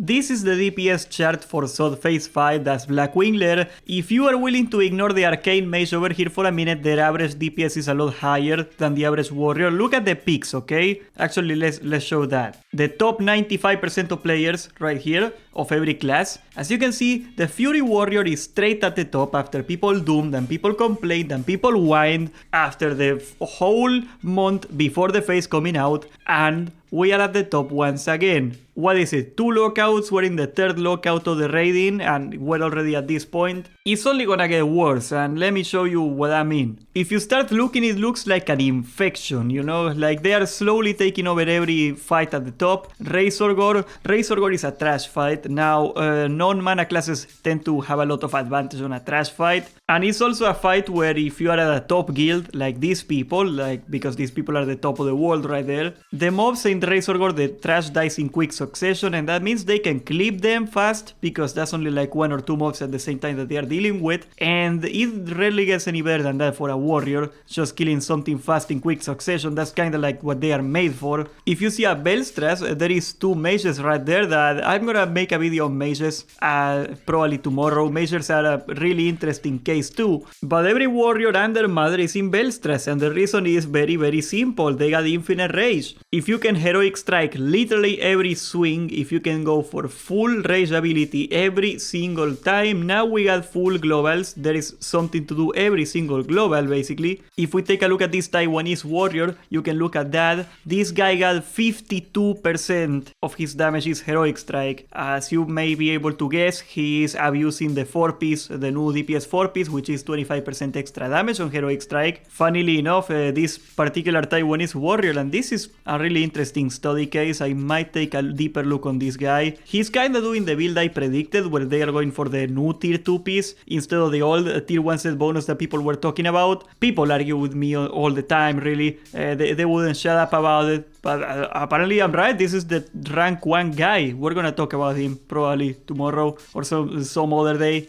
This is the DPS chart for SoD Phase 5, that's blackwing lair. If you are willing to ignore the arcane mage over here for a minute, their average DPS is a lot higher than the average warrior. Look at the peaks, okay? Actually, let's show that. The top 95% of players right here of every class. As you can see, the Fury Warrior is straight at the top after people doomed and people complained and people whined after the whole month before the phase coming out, and we are at the top once again. What is it? 2 lockouts, we're in the 3rd lockout of the raiding and we're already at this point. It's only gonna get worse, and let me show you what I mean. If you start looking, it looks like an infection, you know? Like they are slowly taking over every fight at the top. Razor Gore is a trash fight. Now, non-mana classes tend to have a lot of advantage on a trash fight. And it's also a fight where if you are at a top guild, like these people, like because these people are the top of the world right there, the mobs in Razor Gore, the trash dies in quick succession, and that means they can clip them fast because that's only like 1 or 2 mobs at the same time that they are dealing with, and it rarely gets any better than that for a warrior. Just killing something fast in quick succession, that's kind of like what they are made for. If you see a Bellstress, there is 2 mages right there that I'm gonna make a video on mages probably tomorrow. Mages are a really interesting case too, but every warrior and their mother is in Bellstress, and the reason is very simple. They got infinite rage. If you can heroic strike literally every swing, if you can go for full rage ability every single time, now we got full globals. There is something to do every single global basically. If we take a look at this Taiwanese warrior, you can look at that. This guy got 52% of his damage is heroic strike. As you may be able to guess, he is abusing the 4-piece, the new DPS 4-piece, which is 25% extra damage on heroic strike. Funnily enough, this particular Taiwanese warrior, and this is a really interesting study case, I might take a deeper look on this guy. He's kinda doing the build I predicted, where they are going for the new tier 2 piece instead of the old tier 1 set bonus that people were talking about. People argue with me all the time, really. They wouldn't shut up about it. But apparently I'm right. This is the rank 1 guy. We're gonna talk about him probably tomorrow or some other day.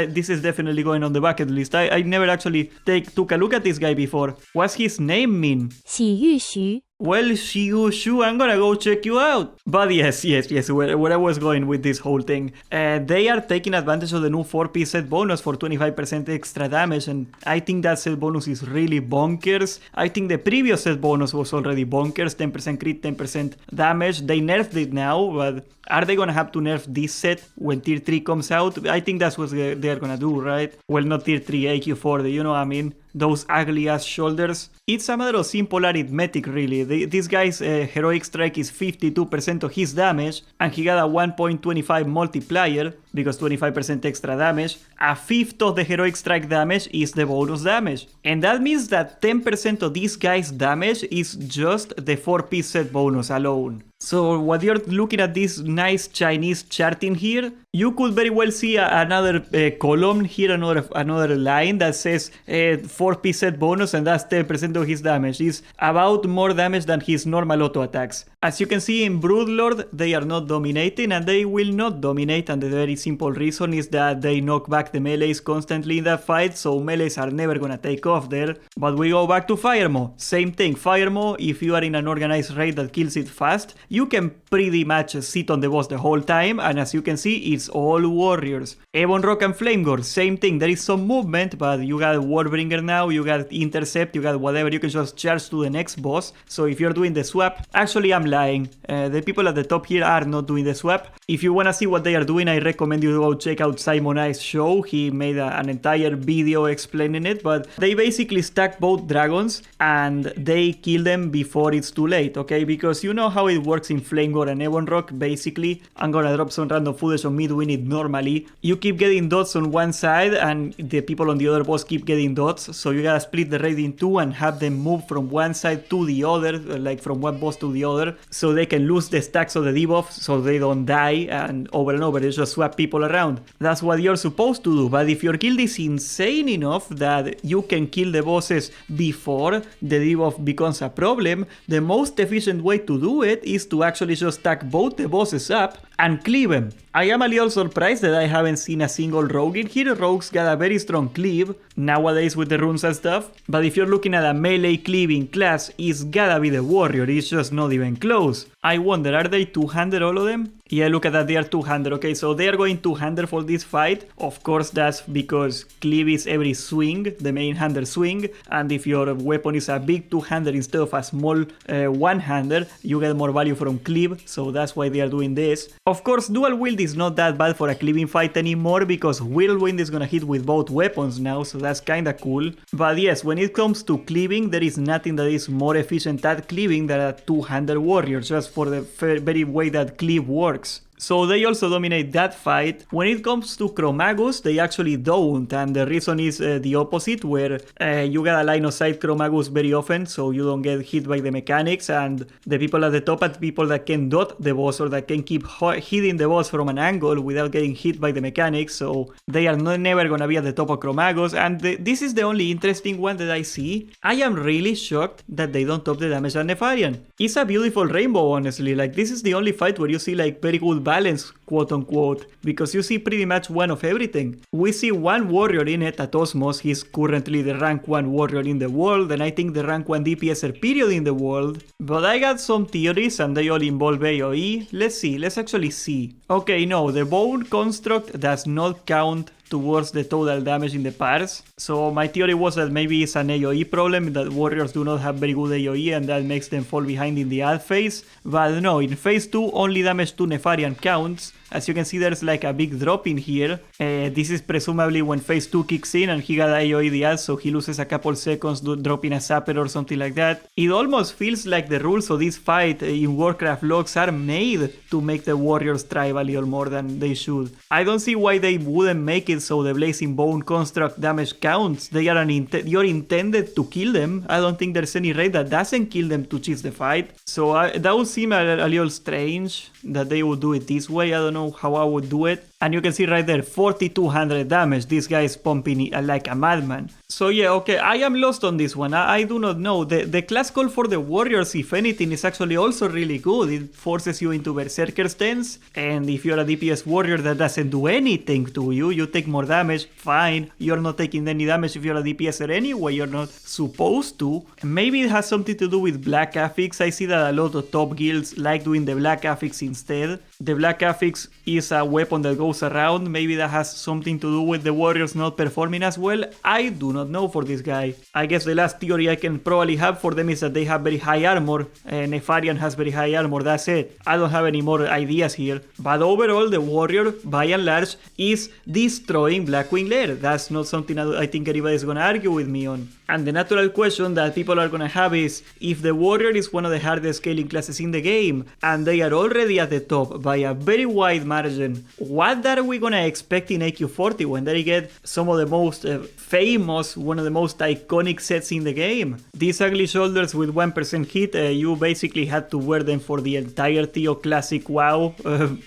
This is definitely going on the bucket list. I never actually took a look at this guy before. What's his name mean? 喜玉徐 Well, Shu, I'm gonna go check you out. But yes, where I was going with this whole thing. They are taking advantage of the new 4-piece set bonus for 25% extra damage, and I think that set bonus is really bonkers. I think the previous set bonus was already bonkers, 10% crit, 10% damage. They nerfed it now, but are they gonna have to nerf this set when tier 3 comes out? I think that's what they're gonna do, right? Well, not tier 3, AQ4, you know what I mean? Those ugly ass shoulders. It's a matter of simple arithmetic, really. This guy's heroic strike is 52% of his damage, and he got a 1.25 multiplier because 25% extra damage. A fifth of the heroic strike damage is the bonus damage, and that means that 10% of this guy's damage is just the 4-piece set bonus alone. So what you're looking at this nice Chinese charting here, you could very well see another column here, another line that says 4-piece set bonus, and that's 10% of his damage. It's about more damage than his normal auto attacks. As you can see in Broodlord, they are not dominating, and they will not dominate, and the very simple reason is that they knock back the melees constantly in that fight, so melees are never gonna take off there. But we go back to Firemo. Same thing. Firemo, if you are in an organized raid that kills it fast, you can pretty much sit on the boss the whole time, and as you can see, it's all warriors. Ebon Rock and Flamegore, same thing. There is some movement, but you got Warbringer now, you got Intercept, you got whatever, you can just charge to the next boss. So if you're doing the swap, actually I'm lying. The people at the top here are not doing the swap. If you wanna see what they are doing, I recommend you go check out Simon I's show. He made an entire video explaining it, but they basically stack both dragons and they kill them before it's too late, okay? Because you know how it works in Flamegore and Ebon Rock. Basically, I'm gonna drop some random footage on me doing it normally. You keep getting dots on one side and the people on the other boss keep getting dots, so you gotta split the raid in two and have them move from one side to the other, like from one boss to the other, so they can lose the stacks of the debuff so they don't die, and over they just swap people around. That's what you're supposed to do. But if your guild is insane enough that you can kill the bosses before the debuff becomes a problem, the most efficient way to do it is to actually just stack both the bosses up and cleave him. I am a little surprised that I haven't seen a single rogue in here. Rogues got a very strong cleave nowadays with the runes and stuff, but if you're looking at a melee cleaving class, it's gotta be the warrior, it's just not even close. I wonder, are they two-handed all of them? Yeah, look at that, they are two-handed. Okay, so they are going two-handed for this fight. Of course, that's because cleave is every swing, the main hander swing, and if your weapon is a big two-hander instead of a small one-hander, you get more value from cleave, so that's why they are doing this. Of course, dual wield is not that bad for a cleaving fight anymore, because whirlwind is gonna hit with both weapons now, so that's kinda cool. But yes, when it comes to cleaving, there is nothing that is more efficient at cleaving than a two-handed warrior, just for the very way that cleave works. So they also dominate that fight. When it comes to Chromagus, they actually don't, and the reason is the opposite, where you get a line of sight Chromagus very often, so you don't get hit by the mechanics, and the people at the top are the people that can dot the boss or that can keep hitting the boss from an angle without getting hit by the mechanics, so they are never gonna be at the top of Chromagus, and this is the only interesting one that I see. I am really shocked that they don't top the damage on Nefarian. It's a beautiful rainbow, honestly. Like, this is the only fight where you see like very good balance, quote unquote, because you see pretty much one of everything. We see one warrior in it at Osmos. He's currently the rank 1 warrior in the world, and I think the rank 1 DPSer period in the world. But I got some theories and they all involve AoE. Let's see, let's actually see. Okay, no, the bone construct does not count towards the total damage in the parse. So my theory was that maybe it's an AoE problem, that warriors do not have very good AoE and that makes them fall behind in the ad phase. But no, in phase 2 only damage to Nefarian counts. As you can see, there's like a big drop in here. This is presumably when phase 2 kicks in and he got AoE the ad, so he loses a couple seconds dropping a sapper or something like that. It almost feels like the rules of this fight in Warcraft logs are made to make the warriors thrive a little more than they should. I don't see why they wouldn't make it so the Blazing Bone construct damage counts. They are you're intended to kill them. I don't think there's any raid that doesn't kill them to cheese the fight. So that would seem a little strange that they would do it this way. I don't know how I would do it. And you can see right there, 4200 damage. This guy is pumping like a madman. So yeah, okay, I am lost on this one. I do not know. The class call for the warriors, if anything, is actually also really good. It forces you into Berserker stance. And if you're a DPS warrior that doesn't do anything to you, you take more damage, fine. You're not taking any damage if you're a DPSer anyway. You're not supposed to. Maybe it has something to do with Black Affix. I see that a lot of top guilds like doing the Black Affix instead. The Black Affix is a weapon that goes around. Maybe that has something to do with the warriors not performing as well. I do not know for this guy. I guess the last theory I can probably have for them is that they have very high armor. Nefarian has very high armor, that's it. I don't have any more ideas here. But overall, the warrior, by and large, is destroying blackwing lair. That's not something I think anybody's gonna argue with me on. And the natural question that people are gonna have is, if the warrior is one of the hardest scaling classes in the game, and they are already at the top by a very wide margin, what are we gonna expect in AQ40 when they get some of the most famous, one of the most iconic sets in the game? These ugly shoulders with 1% hit, you basically had to wear them for the entirety of Classic WoW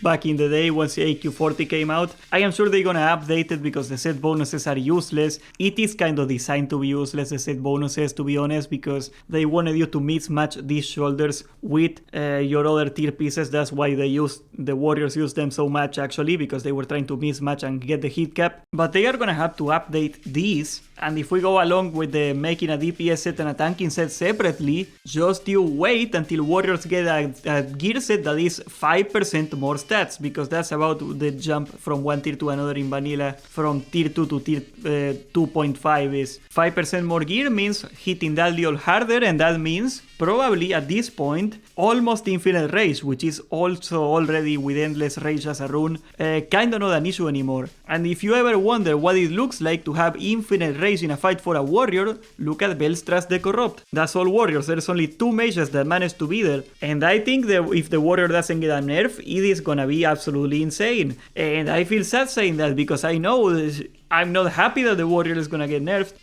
back in the day once AQ40 came out. I am sure they're gonna update it because the set bonuses are useless. It is kind of designed to be useless, the set bonuses, to be honest, because they wanted you to mismatch these shoulders with your other tier pieces. That's why the warriors used them so much, actually, because they were trying to mismatch and get the hit cap. But they are gonna have to update these, and if we go along with the making a DPS set and a tanking set separately, just you wait until warriors get a gear set that is 5% more stats, because that's about the jump from one tier to another in vanilla. From tier 2 to tier 2.5 is 5% more gear, means hitting that little harder, and that means probably at this point almost infinite rage, which is also already with endless rage as a rune kinda not an issue anymore. And if you ever wonder what it looks like to have infinite rage in a fight for a warrior, look at Belstras the Corrupt. That's all warriors. There's only 2 mages that manage to be there, and I think that if the warrior doesn't get a nerf, it is gonna be absolutely insane. And I feel sad saying that, because I know I'm not happy that the warrior is gonna get nerfed.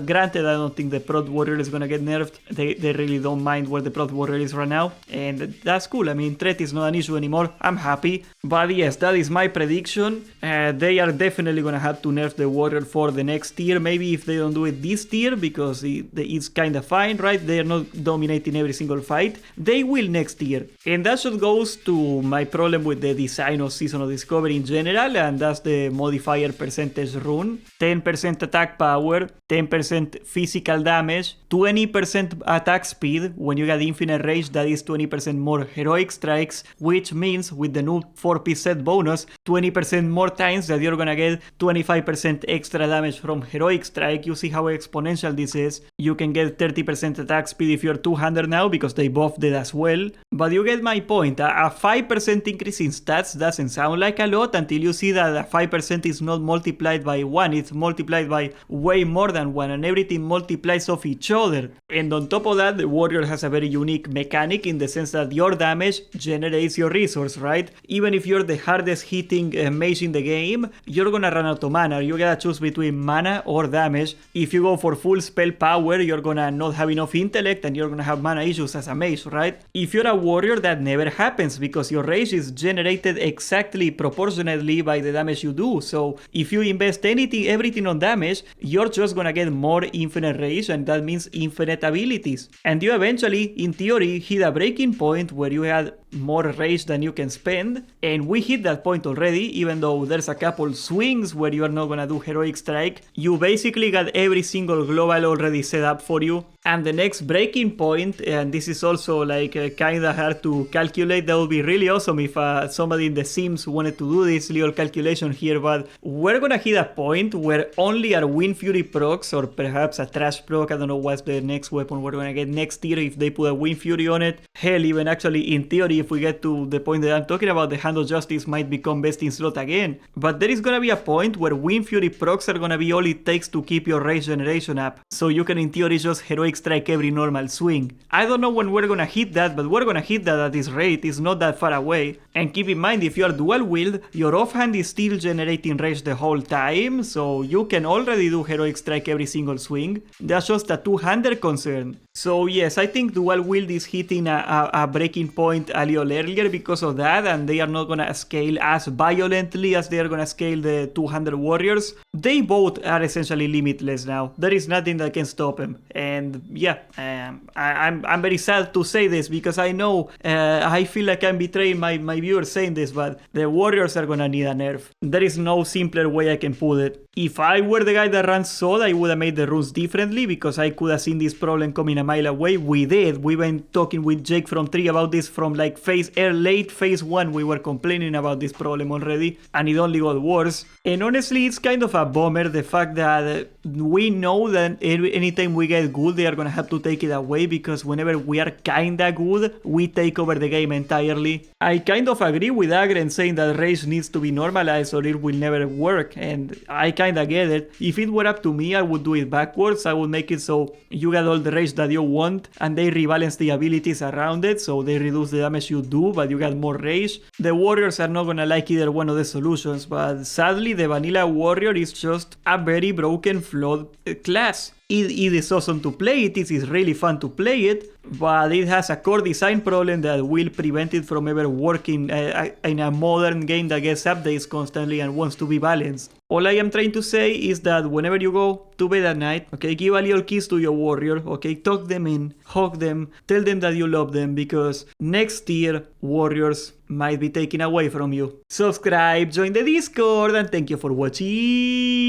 Granted, I don't think the prot warrior is gonna get nerfed. They really don't mind mind where the Proth Warrior is right now, and that's cool. I mean, threat is not an issue anymore. I'm happy. But yes, that is my prediction. They are definitely gonna have to nerf the Warrior for the next tier. Maybe if they don't do it this tier, because it's kind of fine, right? They are not dominating every single fight. They will next tier. And that just goes to my problem with the design of Season of Discovery in general, and that's the modifier percentage rune. 10% attack power, 10% physical damage, 20% attack speed. When you get infinite rage, that is 20% more heroic strikes, which means with the new 4-piece set bonus, 20% more times that you're gonna get 25% extra damage from heroic strike. You see how exponential this is. You can get 30% attack speed if you're 200 now, because they buffed it as well. But you get my point. A 5% increase in stats doesn't sound like a lot until you see that a 5% is not multiplied by 1, it's multiplied by way more than 1, and everything multiplies off each other. And on top of that, the Warrior has a very unique mechanic in the sense that your damage generates your resource, right? Even if you're the hardest hitting mage in the game, you're gonna run out of mana. You gotta choose between mana or damage. If you go for full spell power, you're gonna not have enough intellect and you're gonna have mana issues as a mage, right? If you're a warrior, that never happens because your rage is generated exactly proportionately by the damage you do. So if you invest everything on damage, you're just gonna get more infinite rage, and that means infinite abilities. And you eventually, in theory, hit a breaking point where you had more rage than you can spend, and we hit that point already. Even though there's a couple swings where you are not gonna do heroic strike, you basically got every single global already set up for you. And the next breaking point, and this is also like kinda hard to calculate, that would be really awesome if somebody in the Sims wanted to do this little calculation here, but we're gonna hit a point where only our Wind Fury procs, or perhaps a Trash proc, I don't know what's the next weapon we're gonna get next tier if they put a Wind Fury on it. Hell, even actually in theory, if we get to the point that I'm talking about, the Hand of Justice might become best in slot again. But there is gonna be a point where Wind Fury procs are gonna be all it takes to keep your rage generation up. So you can in theory just heroic strike every normal swing. I don't know when we're gonna hit that, but we're gonna hit that at this rate. It's not that far away. And keep in mind, if you are dual wield, your offhand is still generating rage the whole time, so you can already do heroic strike every single swing. That's just a two-hander concern. So yes, I think dual wield is hitting a breaking point a little earlier because of that, and they are not gonna scale as violently as they are gonna scale the 200 warriors. They both are essentially limitless now. There is nothing that can stop them. And yeah, I'm very sad to say this because I know I feel like I'm betraying my viewers saying this, but the warriors are gonna need a nerf. There is no simpler way I can put it. If I were the guy that runs SoD, I would have made the rules differently because I could have seen this problem coming a mile away. We did. We've been talking with Jake from 3 about this from like late phase 1. We were complaining about this problem already, and it only got worse. And honestly, it's kind of a bummer, the fact that we know that anytime we get good, they are gonna have to take it away because whenever we are kinda good, we take over the game entirely. I kind of agree with Agren saying that rage needs to be normalized or it will never work, and I kinda get it. If it were up to me, I would do it backwards. I would make it so you get all the rage that you want and they rebalance the abilities around it, so they reduce the damage you do but you get more rage. The warriors are not gonna like either one of the solutions, but sadly the vanilla warrior is just a very broken, flawed class. It is awesome to play it is really fun to play it, but it has a core design problem that will prevent it from ever working in a modern game that gets updates constantly and wants to be balanced. All I am trying to say is that whenever you go to bed at night, okay, give a little kiss to your warrior, okay, tuck them in, hug them, tell them that you love them, because next year, warriors might be taken away from you. Subscribe, join the Discord, and thank you for watching.